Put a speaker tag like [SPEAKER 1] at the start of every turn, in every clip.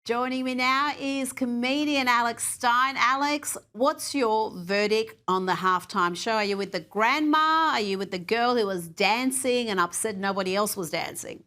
[SPEAKER 1] Joining me now is comedian Alex Stein. Alex, what's your verdict on the halftime show? Are you with the grandma? Are you with the girl who was dancing and upset nobody else was dancing?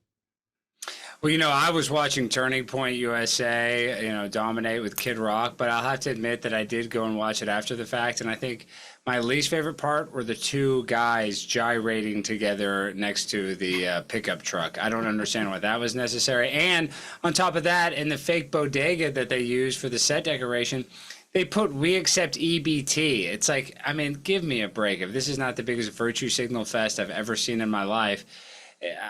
[SPEAKER 2] Well, I was watching Turning Point USA, dominate with Kid Rock, but I'll have to admit that I did go and watch it after the fact. And I think my least favorite part were the two guys gyrating together next to the pickup truck. I don't understand why that was necessary. And on top of that, in the fake bodega that they used for the set decoration, they put "We accept EBT." It's like, I mean, give me a break. If this is not the biggest virtue signal fest I've ever seen in my life,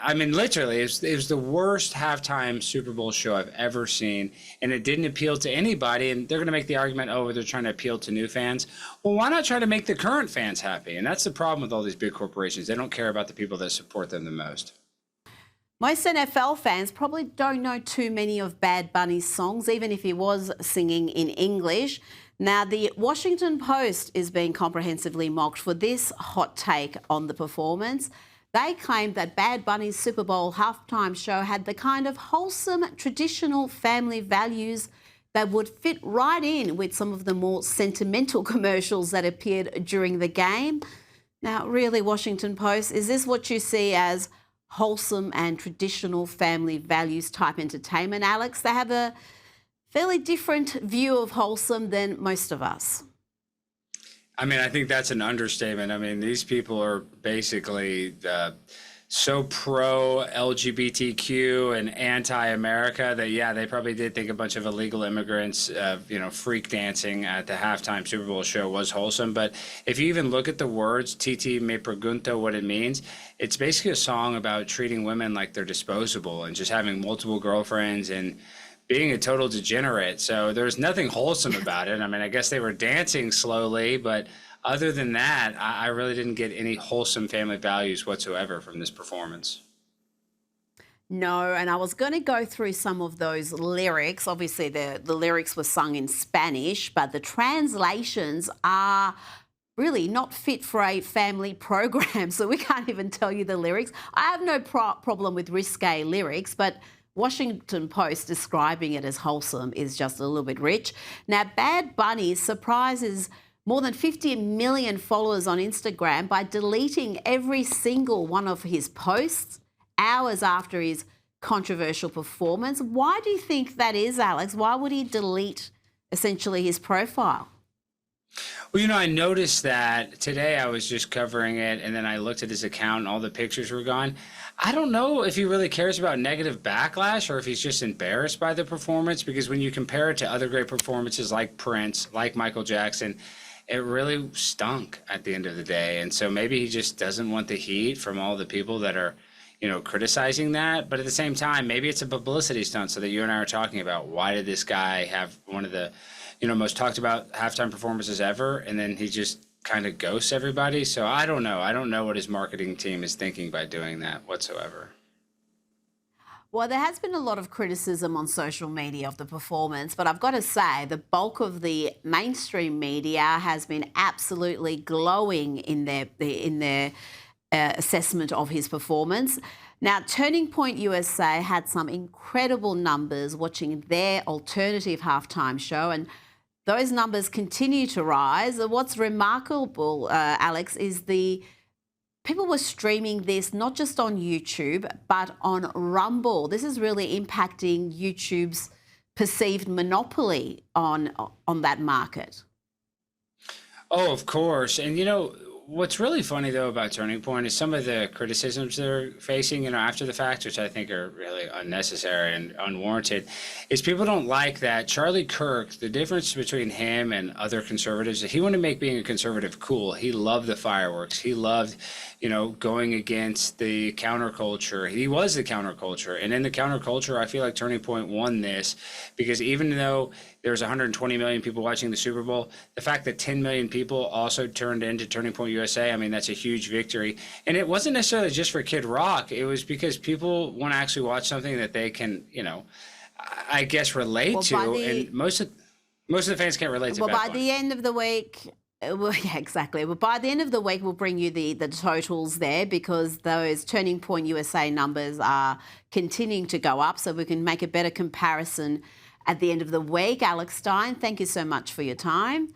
[SPEAKER 2] I mean, literally, it was the worst halftime Super Bowl show I've ever seen, and it didn't appeal to anybody. And they're going to make the argument, oh, they're trying to appeal to new fans. Well, why not try to make the current fans happy? And that's the problem with all these big corporations. They don't care about the people that support them the most.
[SPEAKER 1] Most NFL fans probably don't know too many of Bad Bunny's songs, even if he was singing in English. Now, the Washington Post is being comprehensively mocked for this hot take on the performance. They claimed that Bad Bunny's Super Bowl halftime show had the kind of wholesome, traditional family values that would fit right in with some of the more sentimental commercials that appeared during the game. Now, really, Washington Post, is this what you see as wholesome and traditional family values type entertainment, Alex? They have a fairly different view of wholesome than most of us.
[SPEAKER 2] I mean, I think that's an understatement. I mean, these people are basically so pro-LGBTQ and anti-America that, yeah, they probably did think a bunch of illegal immigrants, freak dancing at the halftime Super Bowl show was wholesome. But if you even look at the words, Titi me pregunto what it means, it's basically a song about treating women like they're disposable and just having multiple girlfriends and being a total degenerate. So there's nothing wholesome about it. I mean, I guess they were dancing slowly, but other than that, I really didn't get any wholesome family values whatsoever from this performance.
[SPEAKER 1] No, and I was going to go through some of those lyrics. Obviously, the lyrics were sung in Spanish, but the translations are really not fit for a family program, so we can't even tell you the lyrics. I have no problem with risque lyrics, but Washington Post describing it as wholesome is just a little bit rich. Now, Bad Bunny surprises more than 50 million followers on Instagram by deleting every single one of his posts hours after his controversial performance. Why do you think that is, Alex? Why would he delete essentially his profile?
[SPEAKER 2] Well, I noticed that today. I was just covering it, and then I looked at his account and all the pictures were gone. I don't know if he really cares about negative backlash or if he's just embarrassed by the performance, because when you compare it to other great performances like Prince, like Michael Jackson, it really stunk at the end of the day. And so maybe he just doesn't want the heat from all the people that are, criticizing that. But at the same time, maybe it's a publicity stunt so that you and I are talking about, why did this guy have one of the, most talked about halftime performances ever, and then he just kind of ghosts everybody. So I don't know. I don't know what his marketing team is thinking by doing that whatsoever.
[SPEAKER 1] Well, there has been a lot of criticism on social media of the performance, but I've got to say the bulk of the mainstream media has been absolutely glowing in their assessment of his performance. Now, Turning Point USA had some incredible numbers watching their alternative halftime show, and those numbers continue to rise. What's remarkable, Alex, is people were streaming this not just on YouTube, but on Rumble. This is really impacting YouTube's perceived monopoly on that market.
[SPEAKER 2] Oh, of course. And, what's really funny, though, about Turning Point is some of the criticisms they're facing, after the fact, which I think are really unnecessary and unwarranted, is people don't like that Charlie Kirk, the difference between him and other conservatives, he wanted to make being a conservative cool. He loved the fireworks. He loved, going against the counterculture. He was the counterculture. And in the counterculture, I feel like Turning Point won this, because even though there's 120 million people watching the Super Bowl, the fact that 10 million people also turned into Turning Point USA, I mean, that's a huge victory. And it wasn't necessarily just for Kid Rock. It was because people want to actually watch something that they can, I guess, relate to. And most of the fans can't relate to Bad Bunny.
[SPEAKER 1] By the end of the week, well, yeah, exactly. But by the end of the week, we'll bring you the totals there, because those Turning Point USA numbers are continuing to go up, so we can make a better comparison at the end of the week. Alex Stein, thank you so much for your time.